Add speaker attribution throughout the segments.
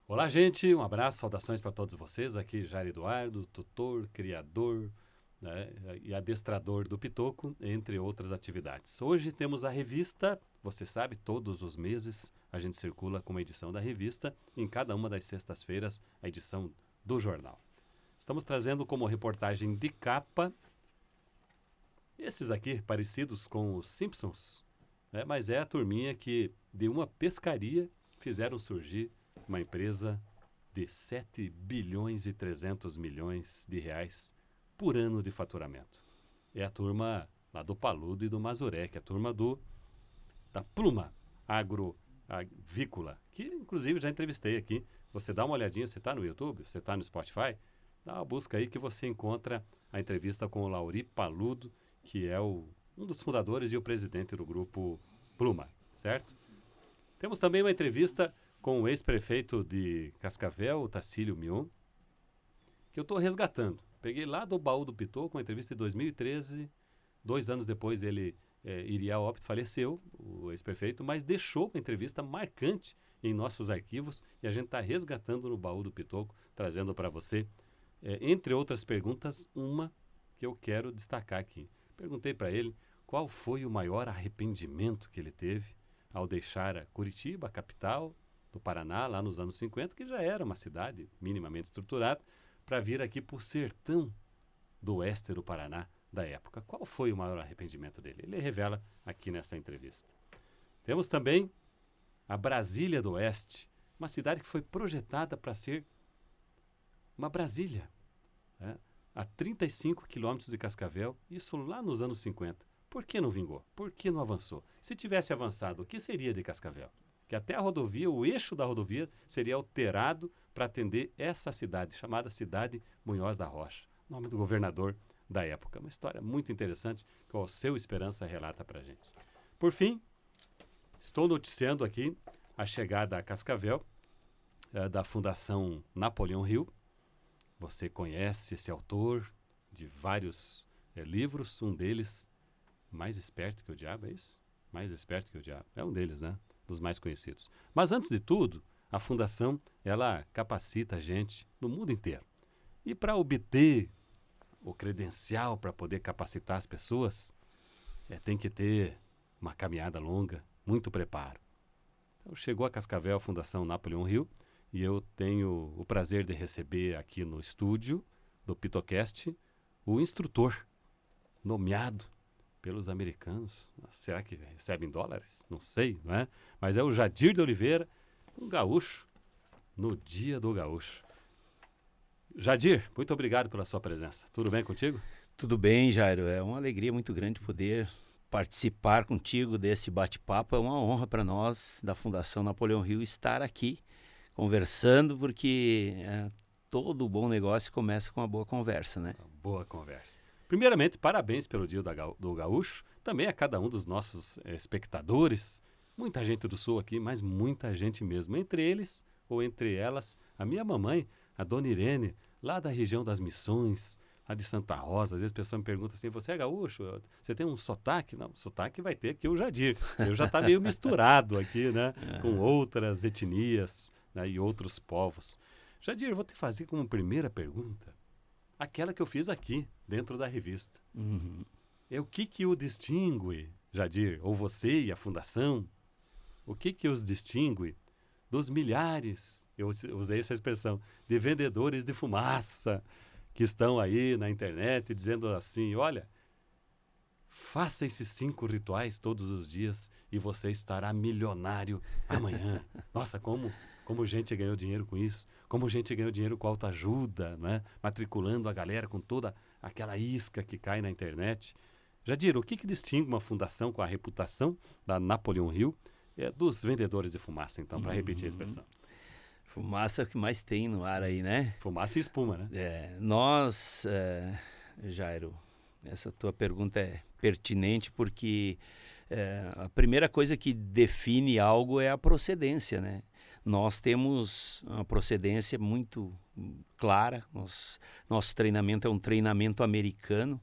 Speaker 1: Olá, gente, um abraço, saudações para todos vocês. Aqui Jair Eduardo, tutor, criador, né, e adestrador do Pitoco, entre outras atividades. Hoje temos a revista, você sabe, todos os meses a gente circula com uma edição da revista, em cada uma das sextas-feiras a edição do jornal. Estamos trazendo como reportagem de capa esses aqui parecidos com os Simpsons, né, mas é a turminha que de uma pescaria fizeram surgir uma empresa de 7 bilhões e 300 milhões de reais por ano de faturamento. É a turma lá do Paludo e do Mazurek, a turma da Pluma Agrovícola, que inclusive já entrevistei aqui. Você dá uma olhadinha, você está no YouTube, você está no Spotify, dá uma busca aí que você encontra a entrevista com o Lauri Paludo, que é um dos fundadores e o presidente do grupo Pluma, certo? Temos também uma entrevista com o ex-prefeito de Cascavel, o Tacílio Mion, que eu estou resgatando. Peguei lá do baú do Pitoco, uma entrevista de 2013, 2 anos depois ele iria a óbito, faleceu, o ex-prefeito, mas deixou uma entrevista marcante em nossos arquivos e a gente está resgatando no baú do Pitoco, trazendo para você, entre outras perguntas, uma que eu quero destacar aqui. Perguntei para ele qual foi o maior arrependimento que ele teve ao deixar a Curitiba, a capital do Paraná, lá nos anos 50, que já era uma cidade minimamente estruturada, para vir aqui para o sertão do oeste do Paraná da época. Qual foi o maior arrependimento dele? Ele revela aqui nessa entrevista. Temos também a Brasília do Oeste, uma cidade que foi projetada para ser uma Brasília, né? A 35 quilômetros de Cascavel, isso lá nos anos 50. Por que não vingou? Por que não avançou? Se tivesse avançado, o que seria de Cascavel? Que até a rodovia, o eixo da rodovia, seria alterado para atender essa cidade, chamada Cidade Munhoz da Rocha, nome do governador da época. Uma história muito interessante que o Seu Esperança relata para a gente. Por fim, estou noticiando aqui a chegada a Cascavel da Fundação Napoleão Hill. Você conhece esse autor de vários livros, um deles, Mais Esperto que o Diabo, é isso? Mais Esperto que o Diabo, é um deles, né? Dos mais conhecidos. Mas antes de tudo, a fundação, ela capacita a gente no mundo inteiro. E para obter o credencial para poder capacitar as pessoas, tem que ter uma caminhada longa, muito preparo. Então, chegou a Cascavel a Fundação Napoleão Hill e eu tenho o prazer de receber aqui no estúdio do Pitocast o instrutor nomeado pelos americanos. Será que recebem dólares? Não sei, não é? Mas é o Jadir de Oliveira, um gaúcho, no Dia do Gaúcho. Jadir, muito obrigado pela sua presença. Tudo bem contigo?
Speaker 2: Tudo bem, Jairo. É uma alegria muito grande poder participar contigo desse bate-papo. É uma honra para nós, da Fundação Napoleão Hill, estar aqui conversando, porque todo bom negócio começa com uma boa conversa, né?
Speaker 1: Uma boa conversa. Primeiramente, parabéns pelo Dia do Gaúcho, também a cada um dos nossos espectadores. Muita gente do Sul aqui, mas muita gente mesmo. Entre eles, ou entre elas, a minha mamãe, a Dona Irene, lá da região das Missões, lá de Santa Rosa. Às vezes a pessoa me pergunta assim, você é gaúcho? Você tem um sotaque? Não, sotaque vai ter aqui o Jadir. Eu já está meio misturado aqui, né? Com outras etnias, né, e outros povos. Jadir, eu vou te fazer como primeira pergunta aquela que eu fiz aqui, dentro da revista.
Speaker 2: Uhum.
Speaker 1: O que o distingue, Jadir, ou você e a Fundação, o que os distingue dos milhares, eu usei essa expressão, de vendedores de fumaça que estão aí na internet dizendo assim, olha, faça esses 5 rituais todos os dias e você estará milionário amanhã. Nossa, como gente ganhou dinheiro com isso, como gente ganhou dinheiro com autoajuda, né? Matriculando a galera com toda aquela isca que cai na internet. Jadir, o que distingue uma fundação com a reputação da Napoleão Hill dos vendedores de fumaça, então, para repetir a expressão?
Speaker 2: Fumaça é o que mais tem no ar aí, né?
Speaker 1: Fumaça e espuma, né?
Speaker 2: Jairo, essa tua pergunta é pertinente porque a primeira coisa que define algo é a procedência, né? Nós temos uma procedência muito clara, nosso treinamento é um treinamento americano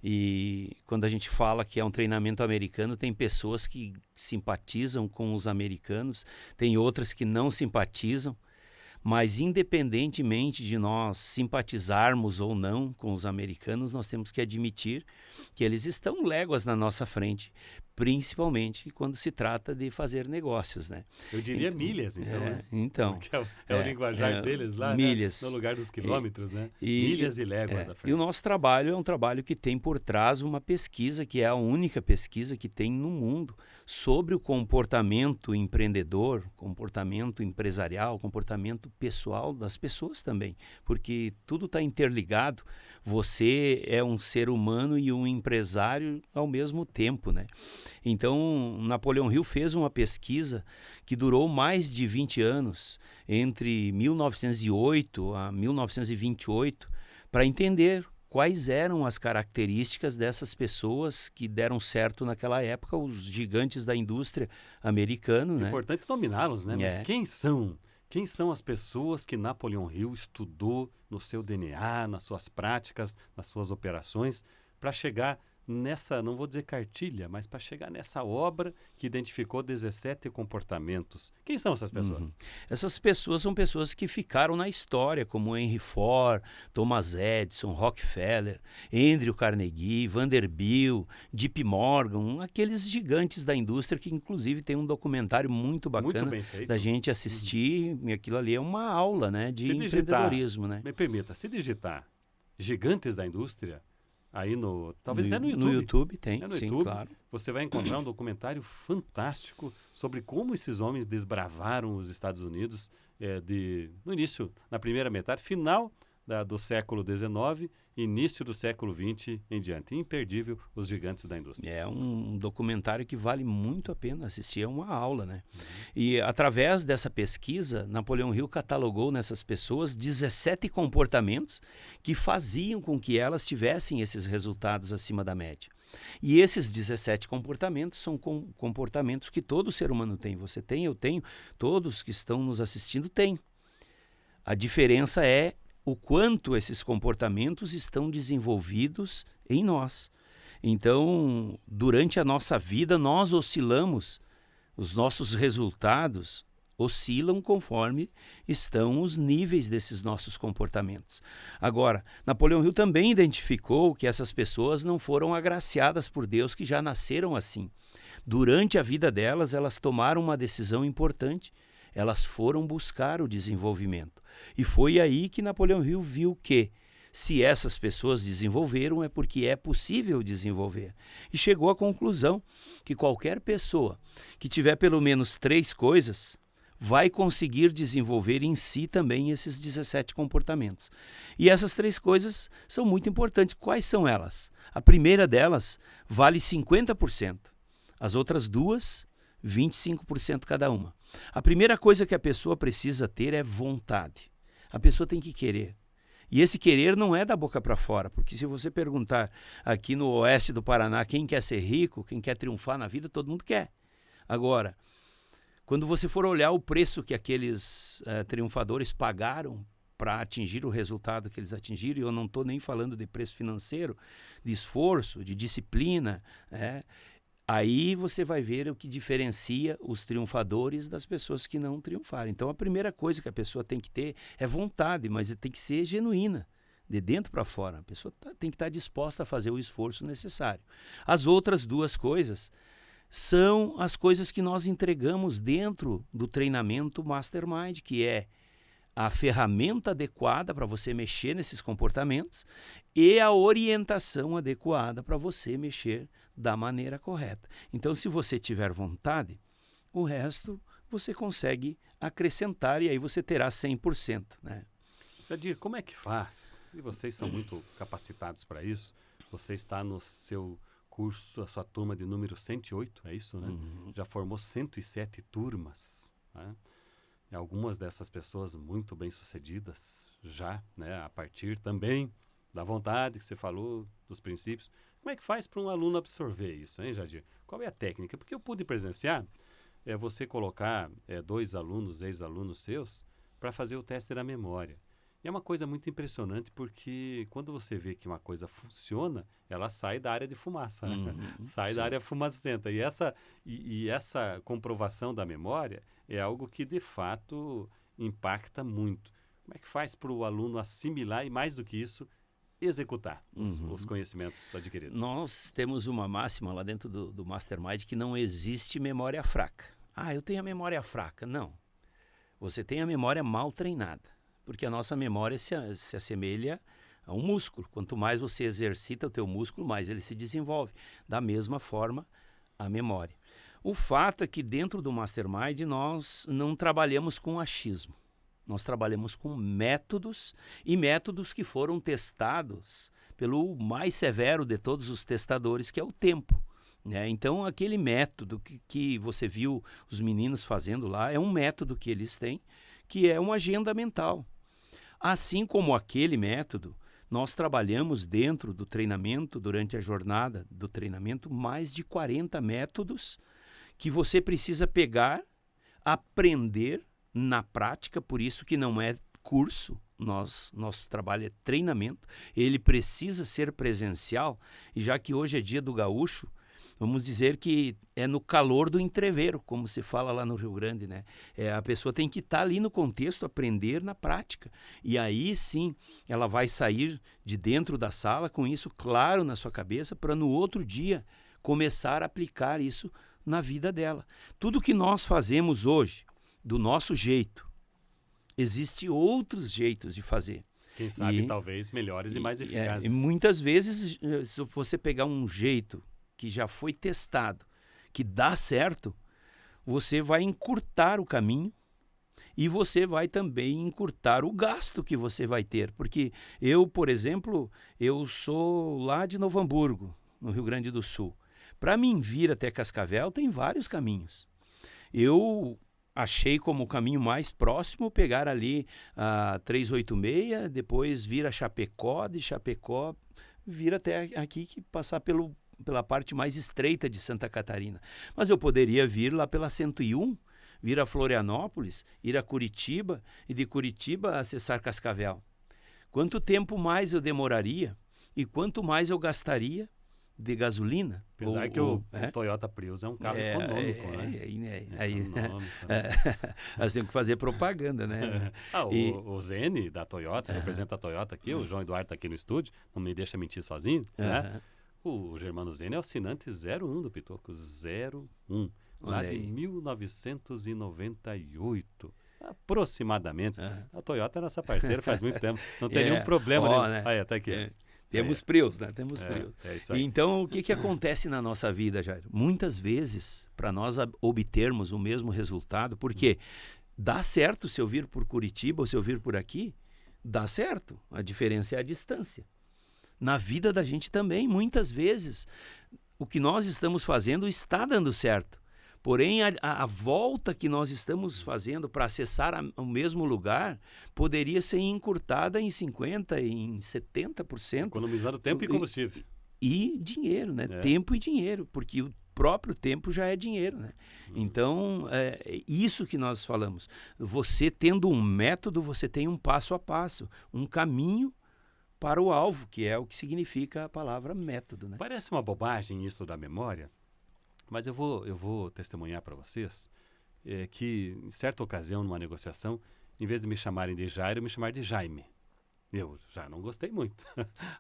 Speaker 2: e quando a gente fala que é um treinamento americano, tem pessoas que simpatizam com os americanos, tem outras que não simpatizam, Mas independentemente de nós simpatizarmos ou não com os americanos, nós temos que admitir que eles estão léguas na nossa frente, principalmente quando se trata de fazer negócios, né?
Speaker 1: Eu diria milhas, então, né?
Speaker 2: Então,
Speaker 1: Porque é o linguajar deles lá,
Speaker 2: milhas,
Speaker 1: né? No lugar dos quilômetros, né?
Speaker 2: E,
Speaker 1: milhas e léguas à frente.
Speaker 2: E o nosso trabalho é um trabalho que tem por trás uma pesquisa, que é a única pesquisa que tem no mundo sobre o comportamento empreendedor, comportamento empresarial, comportamento pessoal das pessoas também, porque tudo está interligado. Você é um ser humano e um empresário ao mesmo tempo, né? Então, Napoleão Hill fez uma pesquisa que durou mais de 20 anos, entre 1908 a 1928, para entender quais eram as características dessas pessoas que deram certo naquela época, os gigantes da indústria americana, né?
Speaker 1: É importante nominá-los, né? Mas quem são? Quem são as pessoas que Napoleão Hill estudou no seu DNA, nas suas práticas, nas suas operações, para chegar nessa, não vou dizer cartilha, mas para chegar nessa obra que identificou 17 comportamentos? Quem são essas pessoas?
Speaker 2: Essas pessoas são pessoas que ficaram na história, como Henry Ford, Thomas Edison, Rockefeller, Andrew Carnegie, Vanderbilt, JP Morgan, aqueles gigantes da indústria que inclusive tem um documentário muito bacana da gente assistir, e aquilo ali é uma aula, né, de empreendedorismo, né?
Speaker 1: Me permita, se digitar gigantes da indústria, aí talvez no YouTube.
Speaker 2: No YouTube tem,
Speaker 1: no
Speaker 2: sim,
Speaker 1: YouTube,
Speaker 2: claro.
Speaker 1: Você vai encontrar um documentário fantástico sobre como esses homens desbravaram os Estados Unidos no início, na primeira metade, final do século XIX, início do século XX em diante. Imperdível, os gigantes da indústria.
Speaker 2: É um documentário que vale muito a pena assistir, é uma aula, né? E através dessa pesquisa, Napoleão Hill catalogou nessas pessoas 17 comportamentos que faziam com que elas tivessem esses resultados acima da média. E esses 17 comportamentos são comportamentos que todo ser humano tem. Você tem, eu tenho, todos que estão nos assistindo têm. A diferença é o quanto esses comportamentos estão desenvolvidos em nós. Então, durante a nossa vida, nós oscilamos, os nossos resultados oscilam conforme estão os níveis desses nossos comportamentos. Agora, Napoleão Hill também identificou que essas pessoas não foram agraciadas por Deus, que já nasceram assim. Durante a vida delas, elas tomaram uma decisão importante. Elas foram buscar o desenvolvimento. E foi aí que Napoleão Hill viu que, se essas pessoas desenvolveram, é porque é possível desenvolver. E chegou à conclusão que qualquer pessoa que tiver pelo menos 3 coisas vai conseguir desenvolver em si também esses 17 comportamentos. E essas 3 coisas são muito importantes. Quais são elas? A primeira delas vale 50%. As outras 2, 25% cada uma. A primeira coisa que a pessoa precisa ter é vontade. A pessoa tem que querer. E esse querer não é da boca para fora, porque se você perguntar aqui no oeste do Paraná quem quer ser rico, quem quer triunfar na vida, todo mundo quer. Agora, quando você for olhar o preço que aqueles triunfadores pagaram para atingir o resultado que eles atingiram, e eu não estou nem falando de preço financeiro, de esforço, de disciplina, aí você vai ver o que diferencia os triunfadores das pessoas que não triunfaram. Então, a primeira coisa que a pessoa tem que ter é vontade, mas tem que ser genuína, de dentro para fora. A pessoa tem que estar disposta a fazer o esforço necessário. As outras 2 coisas são as coisas que nós entregamos dentro do treinamento Mastermind, que é a ferramenta adequada para você mexer nesses comportamentos e a orientação adequada para você mexer da maneira correta. Então, se você tiver vontade, o resto você consegue acrescentar e aí você terá 100%, né?
Speaker 1: Jadir, como é que faz? E vocês são muito capacitados para isso. Você está no seu curso, a sua turma de número 108, é isso, né? Já formou 107 turmas, né? E algumas dessas pessoas muito bem-sucedidas já, né? A partir também da vontade que você falou, dos princípios. Como é que faz para um aluno absorver isso, hein, Jadir? Qual é a técnica? Porque eu pude presenciar você colocar 2 alunos, ex-alunos seus, para fazer o teste da memória. E é uma coisa muito impressionante porque quando você vê que uma coisa funciona, ela sai da área de fumaça, né? Sai da área fumacenta. E essa comprovação da memória é algo que, de fato, impacta muito. Como é que faz para o aluno assimilar e, mais do que isso, executar os conhecimentos adquiridos?
Speaker 2: Nós temos uma máxima lá dentro do Mastermind que não existe memória fraca. Eu tenho a memória fraca. Não. Você tem a memória mal treinada, porque a nossa memória se assemelha a um músculo. Quanto mais você exercita o teu músculo, mais ele se desenvolve. Da mesma forma, a memória. O fato é que dentro do Mastermind nós não trabalhamos com achismo. Nós trabalhamos com métodos e métodos que foram testados pelo mais severo de todos os testadores, que é o tempo. Então, aquele método que você viu os meninos fazendo lá é um método que eles têm, que é uma agenda mental. Assim como aquele método, nós trabalhamos dentro do treinamento, durante a jornada do treinamento, mais de 40 métodos que você precisa pegar, aprender na prática, por isso que não é curso, nosso trabalho é treinamento, ele precisa ser presencial, e já que hoje é dia do gaúcho, vamos dizer que é no calor do entreveiro, como se fala lá no Rio Grande, né? A pessoa tem que estar ali no contexto, aprender na prática. E aí sim, ela vai sair de dentro da sala com isso claro na sua cabeça, para no outro dia começar a aplicar isso na vida dela. Tudo que nós fazemos hoje, do nosso jeito, existem outros jeitos de fazer.
Speaker 1: Quem sabe, talvez, melhores e mais eficazes.
Speaker 2: E muitas vezes, se você pegar um jeito que já foi testado, que dá certo, você vai encurtar o caminho e você vai também encurtar o gasto que você vai ter. Porque eu, por exemplo, eu sou lá de Novo Hamburgo, no Rio Grande do Sul. Para mim vir até Cascavel tem vários caminhos. Eu achei como o caminho mais próximo pegar ali a 386, depois vir a Chapecó, de Chapecó vir até aqui, que passar pela parte mais estreita de Santa Catarina. Mas eu poderia vir lá pela 101, vir a Florianópolis, ir a Curitiba e de Curitiba acessar Cascavel. Quanto tempo mais eu demoraria e quanto mais eu gastaria de gasolina?
Speaker 1: Apesar que o Toyota Prius é um carro econômico, né?
Speaker 2: Nós temos que fazer propaganda, né?
Speaker 1: O Zene da Toyota, representa a Toyota aqui, o João Eduardo está aqui no estúdio, não me deixa mentir sozinho, né? O Germano Zene é o assinante 01 do Pitoco, 01, lá de 1998, aproximadamente. A Toyota é nossa parceira faz muito tempo, não tem nenhum problema nenhum.
Speaker 2: Né?
Speaker 1: Tá aqui.
Speaker 2: Temos Prius, né? Temos Prius.
Speaker 1: Isso aí.
Speaker 2: Então, o que acontece na nossa vida, Jair? Muitas vezes, para nós obtermos o mesmo resultado, porque dá certo se eu vir por Curitiba ou se eu vir por aqui, dá certo. A diferença é a distância. Na vida da gente também, muitas vezes, o que nós estamos fazendo está dando certo. Porém, a volta que nós estamos fazendo para acessar o mesmo lugar poderia ser encurtada em 50%, em 70%.
Speaker 1: Economizando tempo e combustível.
Speaker 2: E dinheiro, né? Tempo e dinheiro, porque o próprio tempo já é dinheiro, né? Então, é isso que nós falamos. Você tendo um método, você tem um passo a passo, um caminho para o alvo, que é o que significa a palavra método, né?
Speaker 1: Parece uma bobagem isso da memória, mas eu vou testemunhar para vocês que, em certa ocasião, numa negociação, em vez de me chamarem de Jairo, me chamaram de Jaime. Eu já não gostei muito.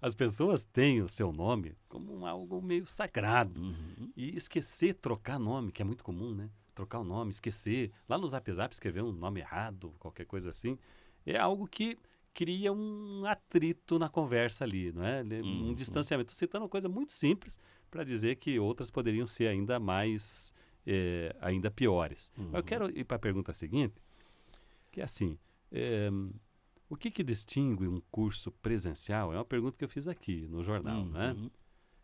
Speaker 1: As pessoas têm o seu nome como algo meio sagrado. E esquecer, trocar nome, que é muito comum, né? Trocar o nome, esquecer. Lá no Zap Zap escrever um nome errado, qualquer coisa assim, é algo que cria um atrito na conversa ali, não é? Um distanciamento. Estou citando uma coisa muito simples para dizer que outras poderiam ser ainda mais, ainda piores. Mas eu quero ir para a pergunta seguinte, que é assim, o que distingue um curso presencial? É uma pergunta que eu fiz aqui no jornal, né?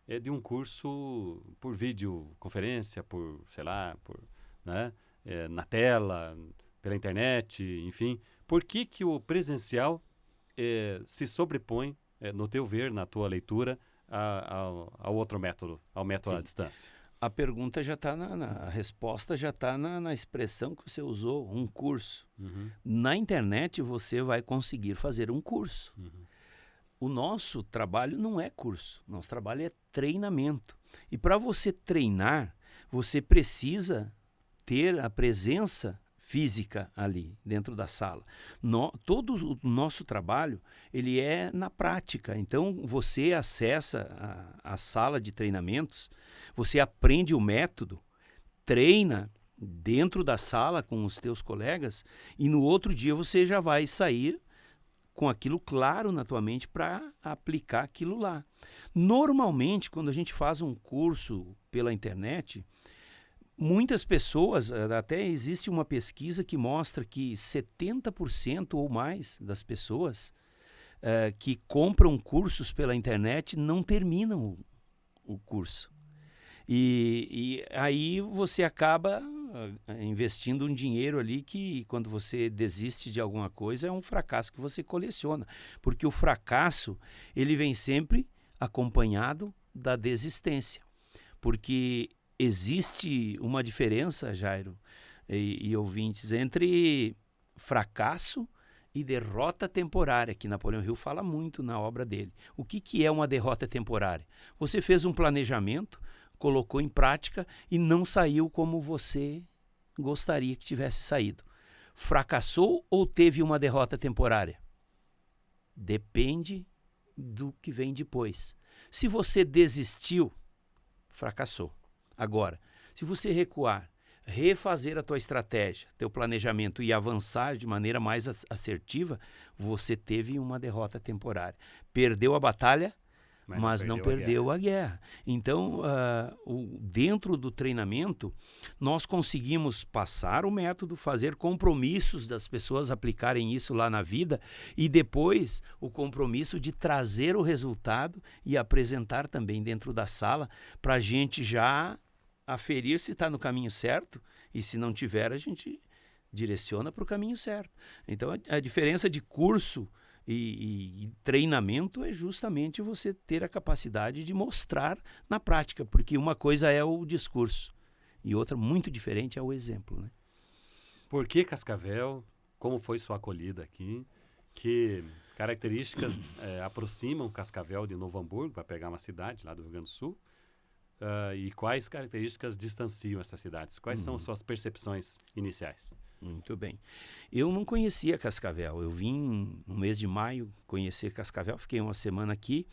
Speaker 1: É de um curso por videoconferência, na tela, pela internet, enfim. Por que o presencial se sobrepõe, no teu ver, na tua leitura, ao outro método, ao método à distância?
Speaker 2: A pergunta já está a resposta já está na expressão que você usou, um curso. Na internet você vai conseguir fazer um curso. O nosso trabalho não é curso, nosso trabalho é treinamento. E para você treinar, você precisa ter a presença física ali dentro da sala. Todo o nosso trabalho ele é na prática. Então você acessa a sala de treinamentos, você aprende o método, treina dentro da sala com os teus colegas e no outro dia você já vai sair com aquilo claro na tua mente para aplicar aquilo lá. Normalmente, quando a gente faz um curso pela internet, muitas pessoas, até existe uma pesquisa que mostra que 70% ou mais das pessoas que compram cursos pela internet não terminam o curso. E aí você acaba investindo um dinheiro ali que, quando você desiste de alguma coisa, é um fracasso que você coleciona. Porque o fracasso, ele vem sempre acompanhado da desistência. Porque existe uma diferença, Jairo e ouvintes, entre fracasso e derrota temporária, que Napoleão Hill fala muito na obra dele. O que é uma derrota temporária? Você fez um planejamento, colocou em prática e não saiu como você gostaria que tivesse saído. Fracassou ou teve uma derrota temporária? Depende do que vem depois. Se você desistiu, fracassou. Agora, se você recuar, refazer a tua estratégia, teu planejamento e avançar de maneira mais assertiva, você teve uma derrota temporária. Perdeu a batalha, mas não perdeu a guerra. Então, dentro do treinamento, nós conseguimos passar o método, fazer compromissos das pessoas aplicarem isso lá na vida e depois o compromisso de trazer o resultado e apresentar também dentro da sala para a gente já aferir se está no caminho certo e, se não tiver, a gente direciona para o caminho certo. Então, a diferença de curso e treinamento é justamente você ter a capacidade de mostrar na prática, porque uma coisa é o discurso e outra muito diferente é o exemplo, né?
Speaker 1: Por que Cascavel? Como foi sua acolhida aqui? Que características aproximam Cascavel de Novo Hamburgo, para pegar uma cidade lá do Rio Grande do Sul? E quais características distanciam essas cidades? Quais são suas percepções iniciais?
Speaker 2: Muito bem. Eu não conhecia Cascavel. Eu vim no mês de maio conhecer Cascavel, fiquei uma semana aqui,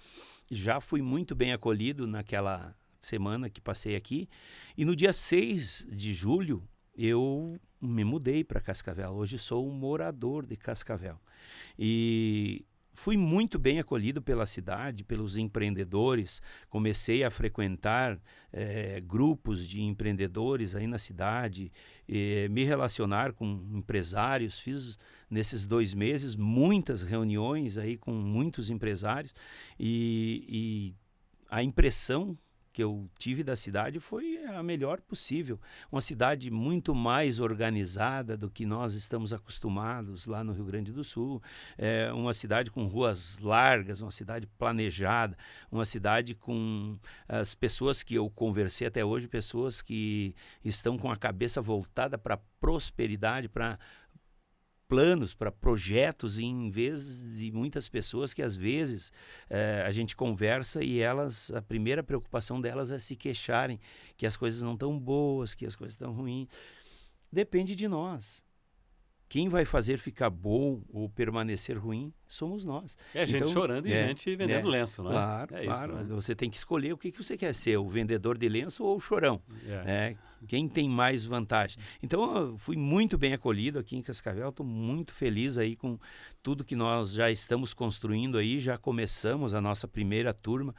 Speaker 2: já fui muito bem acolhido naquela semana que passei aqui. E no dia 6 de julho, eu me mudei para Cascavel. Hoje sou um morador de Cascavel. E fui muito bem acolhido pela cidade, pelos empreendedores. Comecei a frequentar grupos de empreendedores aí na cidade, me relacionar com empresários. Fiz nesses 2 meses muitas reuniões aí com muitos empresários e a impressão que eu tive da cidade foi a melhor possível. Uma cidade muito mais organizada do que nós estamos acostumados lá no Rio Grande do Sul. Uma cidade com ruas largas, uma cidade planejada, uma cidade com as pessoas que eu conversei até hoje, pessoas que estão com a cabeça voltada para a prosperidade, para planos, para projetos, em vez de muitas pessoas que às vezes a gente conversa e a primeira preocupação delas é se queixarem que as coisas não estão boas, que as coisas estão ruins. Depende de nós. Quem vai fazer ficar bom ou permanecer ruim somos nós.
Speaker 1: É gente chorando e gente vendendo lenço, não é?
Speaker 2: Claro, claro. Isso, você tem que escolher o que você quer ser, o vendedor de lenço ou o chorão. Quem tem mais vantagem. Então, eu fui muito bem acolhido aqui em Cascavel, estou muito feliz aí com tudo que nós já estamos construindo aí, já começamos a nossa primeira turma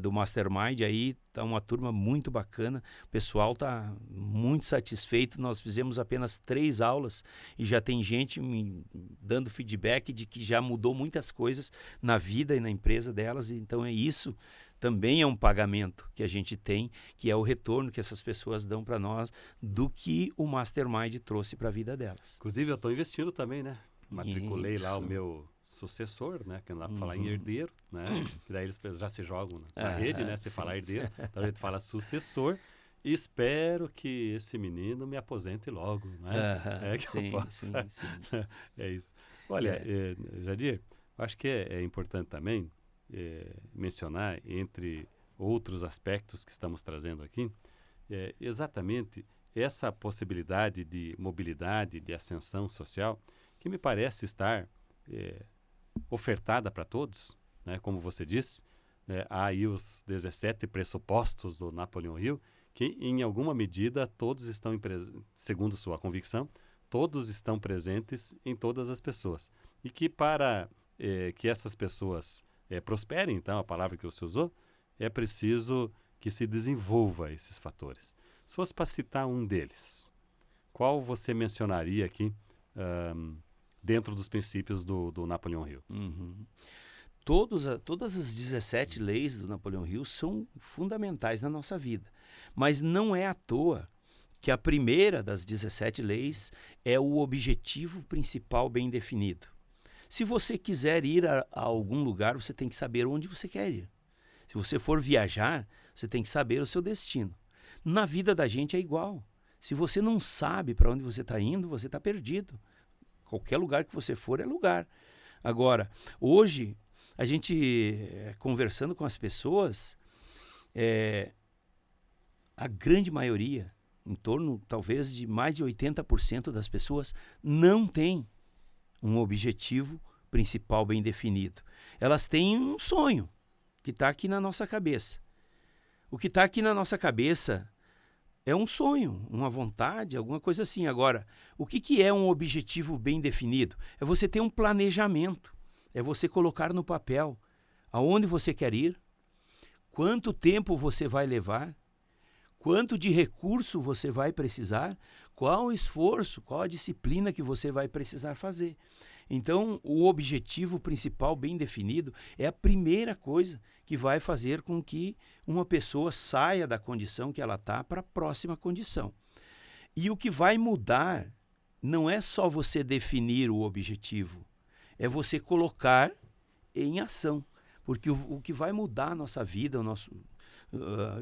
Speaker 2: do Mastermind, aí está uma turma muito bacana, o pessoal está muito satisfeito, nós fizemos apenas 3 aulas e já tem gente me dando feedback de que já mudou muitas coisas na vida e na empresa delas, então isso também é um pagamento que a gente tem, que é o retorno que essas pessoas dão para nós do que o Mastermind trouxe para a vida delas.
Speaker 1: Inclusive, eu estou investindo também, né? Matriculei lá o meu sucessor, né? Que não dá para falar em herdeiro, né? Que daí eles já se jogam na rede, né? Se falar herdeiro, então a gente fala sucessor. E espero que esse menino me aposente logo, né? Que eu possa. Sim. É isso. Olha, Jadir, acho que é importante também mencionar, entre outros aspectos que estamos trazendo aqui, exatamente essa possibilidade de mobilidade, de ascensão social, que me parece estar ofertada para todos, né? Como você disse, há aí os 17 pressupostos do Napoleão Hill, que em alguma medida todos estão, segundo sua convicção, todos estão presentes em todas as pessoas. E que para que essas pessoas prosperem, então, a palavra que você usou, é preciso que se desenvolva esses fatores. Se fosse para citar um deles, qual você mencionaria aqui dentro dos princípios do Napoleão Hill?
Speaker 2: Uhum. Todas as 17 leis do Napoleão Hill são fundamentais na nossa vida. Mas não é à toa que a primeira das 17 leis é o objetivo principal bem definido. Se você quiser ir a algum lugar, você tem que saber onde você quer ir. Se você for viajar, você tem que saber o seu destino. Na vida da gente é igual. Se você não sabe para onde você está indo, você está perdido. Qualquer lugar que você for é lugar. Agora, hoje, a gente conversando com as pessoas, a grande maioria, em torno talvez de mais de 80% das pessoas, não tem um objetivo principal bem definido. Elas têm um sonho que está aqui na nossa cabeça. O que está aqui na nossa cabeça é um sonho, uma vontade, alguma coisa assim. Agora, o que é um objetivo bem definido? É você ter um planejamento, é você colocar no papel aonde você quer ir, quanto tempo você vai levar, quanto de recurso você vai precisar, qual o esforço, qual a disciplina que você vai precisar fazer. Então, o objetivo principal bem definido é a primeira coisa que vai fazer com que uma pessoa saia da condição que ela está para a próxima condição. E o que vai mudar não é só você definir o objetivo, é você colocar em ação. Porque o que vai mudar a nossa vida, o nosso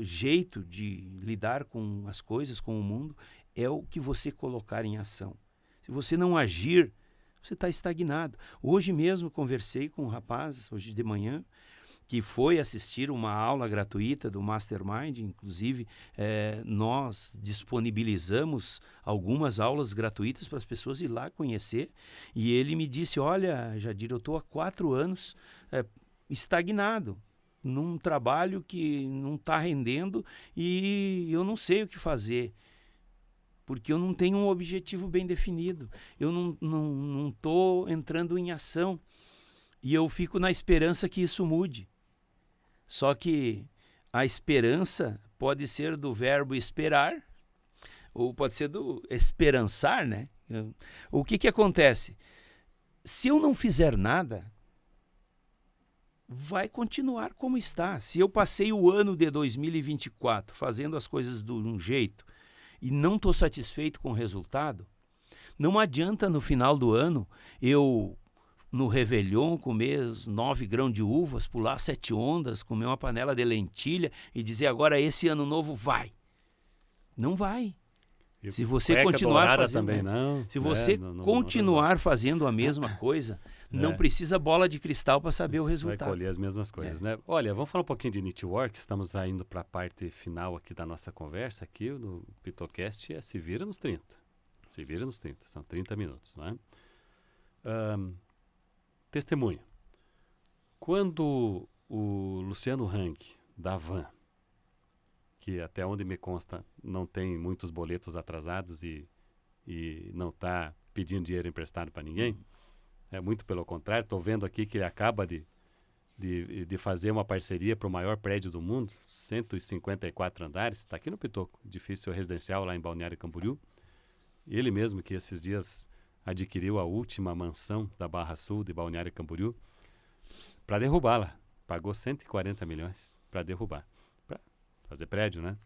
Speaker 2: jeito de lidar com as coisas, com o mundo, é o que você colocar em ação. Se você não agir, você está estagnado. Hoje mesmo conversei com um rapaz, hoje de manhã, que foi assistir uma aula gratuita do Mastermind. Inclusive, nós disponibilizamos algumas aulas gratuitas para as pessoas ir lá conhecer. E ele me disse, olha, Jadir, eu estou há 4 anos estagnado num trabalho que não está rendendo e eu não sei o que fazer, porque eu não tenho um objetivo bem definido, eu não estou entrando em ação e eu fico na esperança que isso mude. Só que a esperança pode ser do verbo esperar ou pode ser do esperançar, né? O que acontece? Se eu não fizer nada, vai continuar como está. Se eu passei o ano de 2024 fazendo as coisas de um jeito e não estou satisfeito com o resultado, não adianta no final do ano eu, no Réveillon, comer 9 grãos de uvas, pular 7 ondas, comer uma panela de lentilha e dizer agora esse ano novo vai. Não vai.
Speaker 1: E
Speaker 2: se você continuar fazendo,
Speaker 1: também não,
Speaker 2: se você continuar fazendo a mesma coisa, não precisa bola de cristal para saber o resultado.
Speaker 1: Vai colher as mesmas coisas, né? Olha, vamos falar um pouquinho de network. Estamos indo para a parte final aqui da nossa conversa. Aqui no Pitocast se vira nos 30. Se vira nos 30. São 30 minutos, não é? Testemunho. Quando o Luciano Hang, da Van, que até onde me consta não tem muitos boletos atrasados e não está pedindo dinheiro emprestado para ninguém, muito pelo contrário, estou vendo aqui que ele acaba de fazer uma parceria para o maior prédio do mundo, 154 andares, está aqui no Pitoco, edifício residencial lá em Balneário Camboriú. Ele mesmo que esses dias adquiriu a última mansão da Barra Sul de Balneário Camboriú para derrubá-la. Pagou 140 milhões para derrubar. Para fazer prédio, né?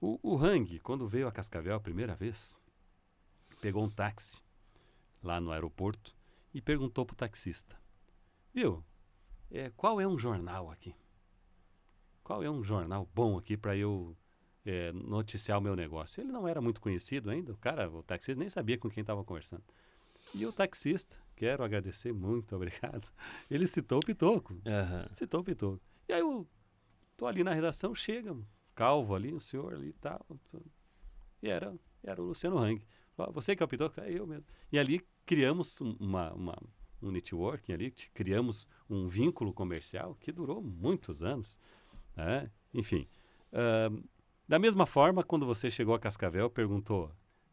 Speaker 1: O Hang, quando veio a Cascavel a primeira vez, pegou um táxi lá no aeroporto e perguntou para o taxista, viu, qual é um jornal aqui? Qual é um jornal bom aqui para eu noticiar o meu negócio? Ele não era muito conhecido ainda, o taxista nem sabia com quem estava conversando. E o taxista, quero agradecer, muito obrigado, ele citou o Pitoco. Citou o Pitoco. E aí eu tô ali na redação, chega um calvo ali, um senhor ali e tal. E era o Luciano Hang. Você que é o Pitoco? É eu mesmo. E ali criamos um networking ali, criamos um vínculo comercial que durou muitos anos, né? Enfim, da mesma forma, quando você chegou a Cascavel, perguntou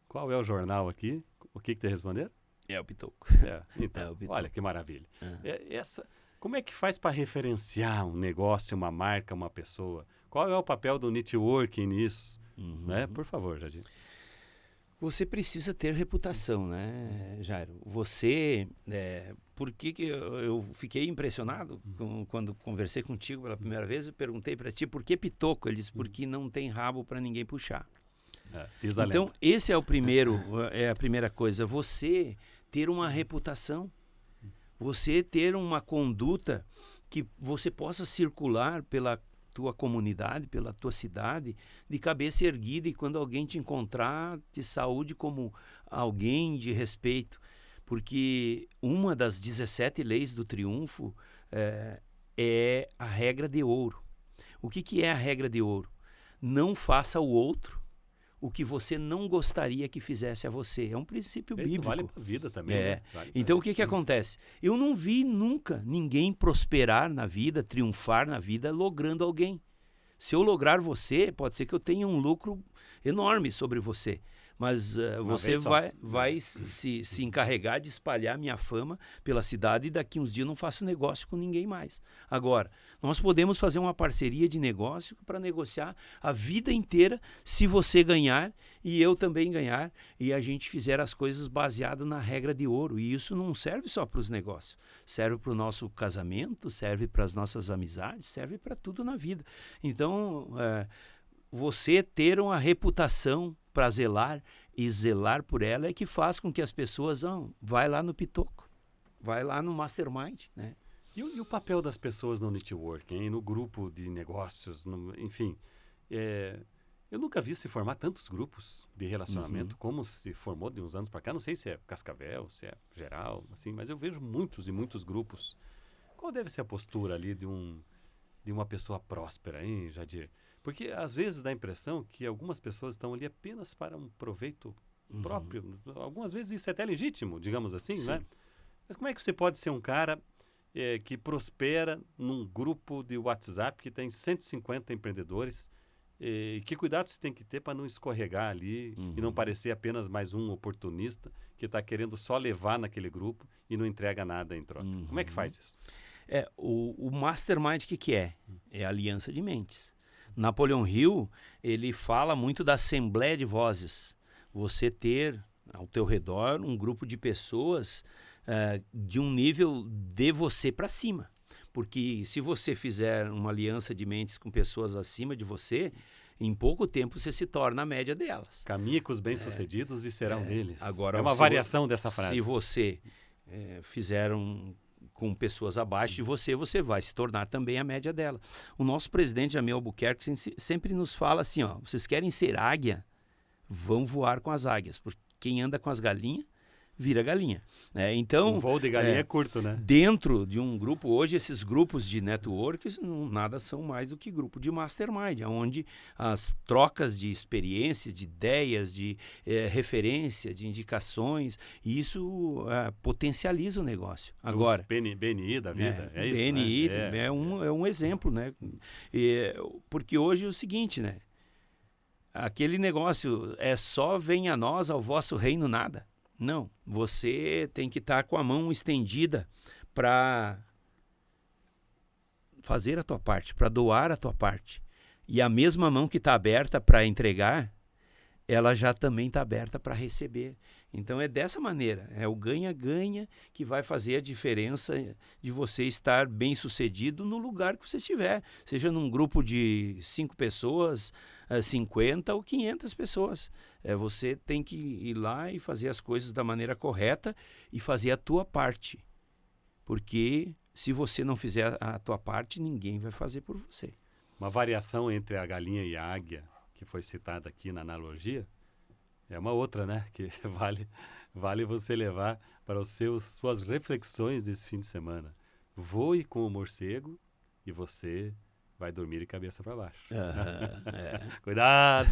Speaker 1: qual é o jornal aqui, o que te responderam?
Speaker 2: É o Pitoco.
Speaker 1: Então,
Speaker 2: É o Pitoco.
Speaker 1: olha que maravilha. Como é que faz para referenciar um negócio, uma marca, uma pessoa? Qual é o papel do networking nisso? Né? Por favor, Jardim.
Speaker 2: Você precisa ter reputação, né, Jairo? Você, por que eu fiquei impressionado quando conversei contigo pela primeira vez, eu perguntei para ti por que Pitoco? Ele disse, porque não tem rabo para ninguém puxar. Então, esse é a primeira coisa, você ter uma reputação, você ter uma conduta que você possa circular pela tua comunidade, pela tua cidade, de cabeça erguida, e quando alguém te encontrar, te saúde como alguém de respeito. Porque uma das 17 leis do triunfo é a regra de ouro. O que é a regra de ouro? Não faça ao outro o que você não gostaria que fizesse a você. É um princípio bíblico. Isso
Speaker 1: vale para a vida também. Né? Vale
Speaker 2: então, o que acontece? Eu não vi nunca ninguém prosperar na vida, triunfar na vida, logrando alguém. Se eu lograr você, pode ser que eu tenha um lucro enorme sobre você. Mas você vai se encarregar de espalhar minha fama pela cidade e daqui uns dias eu não faço negócio com ninguém mais. Agora, nós podemos fazer uma parceria de negócio para negociar a vida inteira se você ganhar e eu também ganhar e a gente fizer as coisas baseadas na regra de ouro. E isso não serve só para os negócios, serve para o nosso casamento, serve para as nossas amizades, serve para tudo na vida. Então, você ter uma reputação para zelar e zelar por ela é que faz com que as pessoas vai lá no Pitoco, vai lá no Mastermind, né?
Speaker 1: E o papel das pessoas no networking, hein? No grupo de negócios, enfim, eu nunca vi se formar tantos grupos de relacionamento como se formou de uns anos para cá. Não sei se é Cascavel, se é geral, assim, mas eu vejo muitos e muitos grupos. Qual deve ser a postura ali de uma pessoa próspera, hein, Jadir? Porque às vezes dá a impressão que algumas pessoas estão ali apenas para um proveito próprio. Algumas vezes isso é até legítimo, digamos assim, né? Mas como é que você pode ser um cara que prospera num grupo de WhatsApp que tem 150 empreendedores? Que cuidado você tem que ter para não escorregar ali e não parecer apenas mais um oportunista que está querendo só levar naquele grupo e não entrega nada em troca? Como é que faz isso?
Speaker 2: O Mastermind, o que é? É a aliança de mentes. Napoleão Hill, ele fala muito da assembleia de vozes. Você ter ao teu redor um grupo de pessoas de um nível de você para cima. Porque se você fizer uma aliança de mentes com pessoas acima de você, em pouco tempo você se torna a média delas.
Speaker 1: Caminhe com os bem-sucedidos e será um deles.
Speaker 2: Agora,
Speaker 1: é uma variação dessa frase.
Speaker 2: Se você fizer com pessoas abaixo de você, você vai se tornar também a média dela. O nosso presidente Jamil Albuquerque sempre nos fala assim, vocês querem ser águia? Vão voar com as águias, porque quem anda com as galinhas, vira galinha. Então,
Speaker 1: o voo de galinha é curto, né?
Speaker 2: Dentro de um grupo, hoje esses grupos de networks nada são mais do que grupo de mastermind, onde as trocas de experiências, de ideias, de referência, de indicações, isso potencializa o negócio. Agora,
Speaker 1: BNI da vida, é isso,
Speaker 2: BNI,
Speaker 1: né?
Speaker 2: é um exemplo, né? Porque hoje é o seguinte, né? Aquele negócio só venha a nós, ao vosso reino, nada. Não, você tem que estar com a mão estendida para fazer a tua parte, para doar a tua parte. E a mesma mão que está aberta para entregar, ela já também está aberta para receber. Então é dessa maneira, é o ganha-ganha que vai fazer a diferença de você estar bem sucedido no lugar que você estiver, seja num grupo de 5 pessoas, 50 ou 500 pessoas. Você tem que ir lá e fazer as coisas da maneira correta e fazer a tua parte, porque se você não fizer a tua parte, ninguém vai fazer por você.
Speaker 1: Uma variação entre a galinha e a águia, que foi citada aqui na analogia, é uma outra, né? Que vale você levar para suas reflexões desse fim de semana. Voe com o morcego e você vai dormir de cabeça para baixo.
Speaker 2: É.
Speaker 1: Cuidado,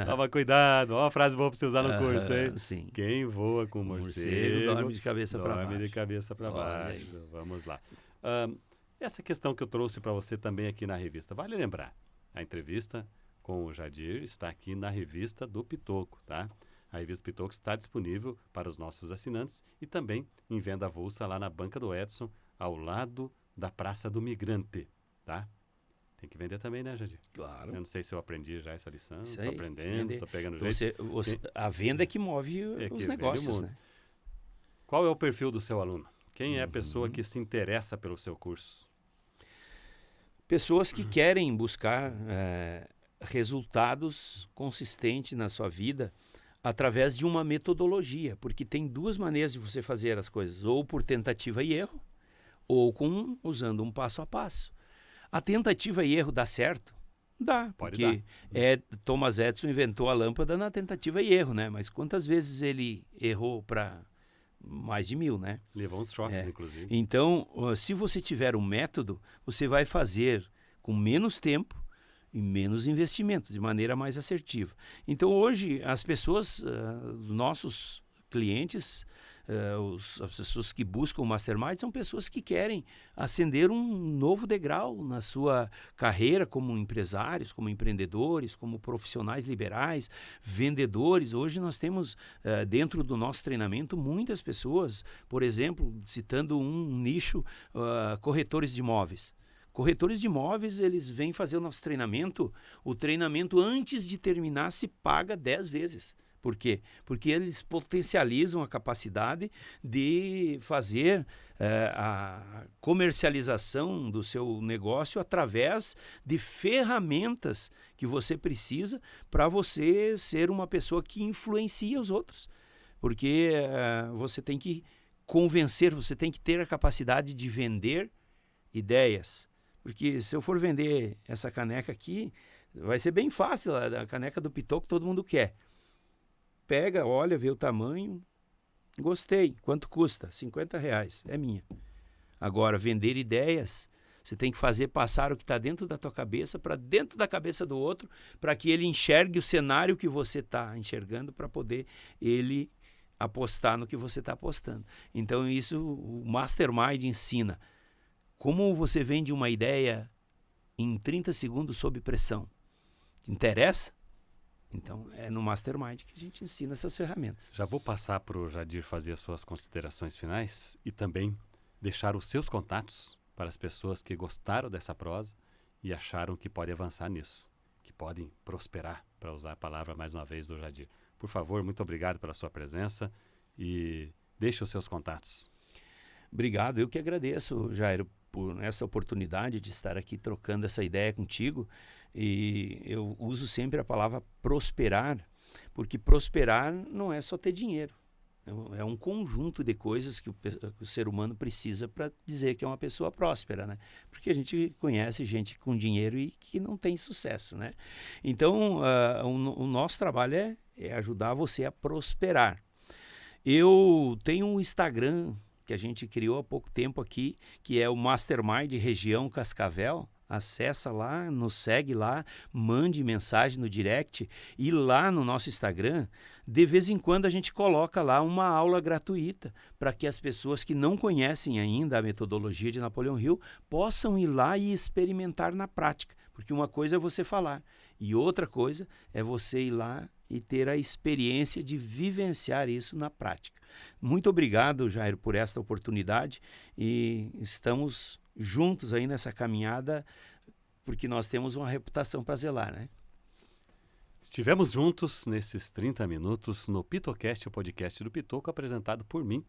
Speaker 1: toma cuidado. Ó, a frase boa para você usar no curso, hein?
Speaker 2: Sim.
Speaker 1: Quem voa com morcego
Speaker 2: dorme de cabeça para baixo.
Speaker 1: Dorme de cabeça para baixo. Vamos lá. Essa questão que eu trouxe para você também aqui na revista, vale lembrar, a entrevista com o Jadir está aqui na revista do Pitoco, tá? A revista Pitoco está disponível para os nossos assinantes e também em venda avulsa lá na Banca do Edson, ao lado da Praça do Migrante, tá? Tem que vender também, né, Jadir?
Speaker 2: Claro.
Speaker 1: Eu não sei se eu aprendi já essa lição,
Speaker 2: Estou
Speaker 1: aprendendo, estou pegando
Speaker 2: então
Speaker 1: jeito.
Speaker 2: A venda é que move os negócios, né?
Speaker 1: Qual é o perfil do seu aluno? Quem é a pessoa que se interessa pelo seu curso?
Speaker 2: Pessoas que querem buscar resultados consistentes na sua vida através de uma metodologia, porque tem duas maneiras de você fazer as coisas, ou por tentativa e erro, ou usando um passo a passo. A tentativa e erro dá certo? Dá, porque Thomas Edison inventou a lâmpada na tentativa e erro, né? Mas quantas vezes ele errou para mais de 1000, né?
Speaker 1: Levou uns choques, inclusive.
Speaker 2: Então, se você tiver um método, você vai fazer com menos tempo e menos investimento, de maneira mais assertiva. Então, hoje, as pessoas, os nossos clientes, as pessoas que buscam o Mastermind são pessoas que querem ascender um novo degrau na sua carreira como empresários, como empreendedores, como profissionais liberais, vendedores. Hoje nós temos dentro do nosso treinamento muitas pessoas, por exemplo, citando um nicho, corretores de imóveis. Corretores de imóveis, eles vêm fazer o nosso treinamento. O treinamento, antes de terminar, se paga 10 vezes. Por quê? Porque eles potencializam a capacidade de fazer a comercialização do seu negócio através de ferramentas que você precisa para você ser uma pessoa que influencia os outros. Porque você tem que convencer, você tem que ter a capacidade de vender ideias. Porque se eu for vender essa caneca aqui, vai ser bem fácil, a caneca do Pitoco todo mundo quer. Pega, olha, vê o tamanho, gostei, quanto custa? R$50, é minha. Agora, vender ideias, você tem que fazer passar o que está dentro da tua cabeça para dentro da cabeça do outro, para que ele enxergue o cenário que você está enxergando, para poder ele apostar no que você está apostando. Então, isso o Mastermind ensina. Como você vende uma ideia em 30 segundos sob pressão? Te interessa? Então, é no Mastermind que a gente ensina essas ferramentas.
Speaker 1: Já vou passar para o Jadir fazer as suas considerações finais e também deixar os seus contatos para as pessoas que gostaram dessa prosa e acharam que podem avançar nisso, que podem prosperar, para usar a palavra mais uma vez do Jadir. Por favor, muito obrigado pela sua presença e deixe os seus contatos.
Speaker 2: Obrigado, eu que agradeço, Jairo, por essa oportunidade de estar aqui trocando essa ideia contigo. E eu uso sempre a palavra prosperar, porque prosperar não é só ter dinheiro. É um conjunto de coisas que o ser humano precisa para dizer que é uma pessoa próspera, né? Porque a gente conhece gente com dinheiro e que não tem sucesso, né? Então, o nosso trabalho é ajudar você a prosperar. Eu tenho um Instagram que a gente criou há pouco tempo aqui, que é o Mastermind Região Cascavel. Acessa lá, nos segue lá, mande mensagem no direct, e lá no nosso Instagram, de vez em quando a gente coloca lá uma aula gratuita para que as pessoas que não conhecem ainda a metodologia de Napoleão Hill possam ir lá e experimentar na prática, porque uma coisa é você falar e outra coisa é você ir lá e ter a experiência de vivenciar isso na prática. Muito obrigado, Jairo, por esta oportunidade, e estamos juntos aí nessa caminhada, porque nós temos uma reputação para zelar, né?
Speaker 1: Estivemos juntos nesses 30 minutos no PitoCast, o podcast do Pitoco, apresentado por mim,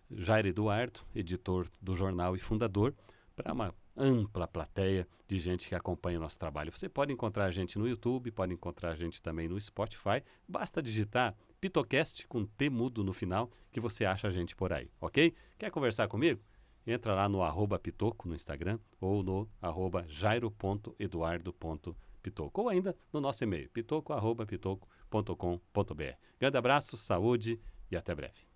Speaker 1: Jairo Eduardo, editor do jornal e fundador, para uma ampla plateia de gente que acompanha o nosso trabalho. Você pode encontrar a gente no YouTube, pode encontrar a gente também no Spotify, basta digitar PitoCast com T mudo no final, que você acha a gente por aí, ok? Quer conversar comigo? Entra lá no @pitoco no Instagram ou no @jairo.eduardo.pitoco ou ainda no nosso e-mail pitoco@pitoco.com.br. Grande abraço, saúde e até breve.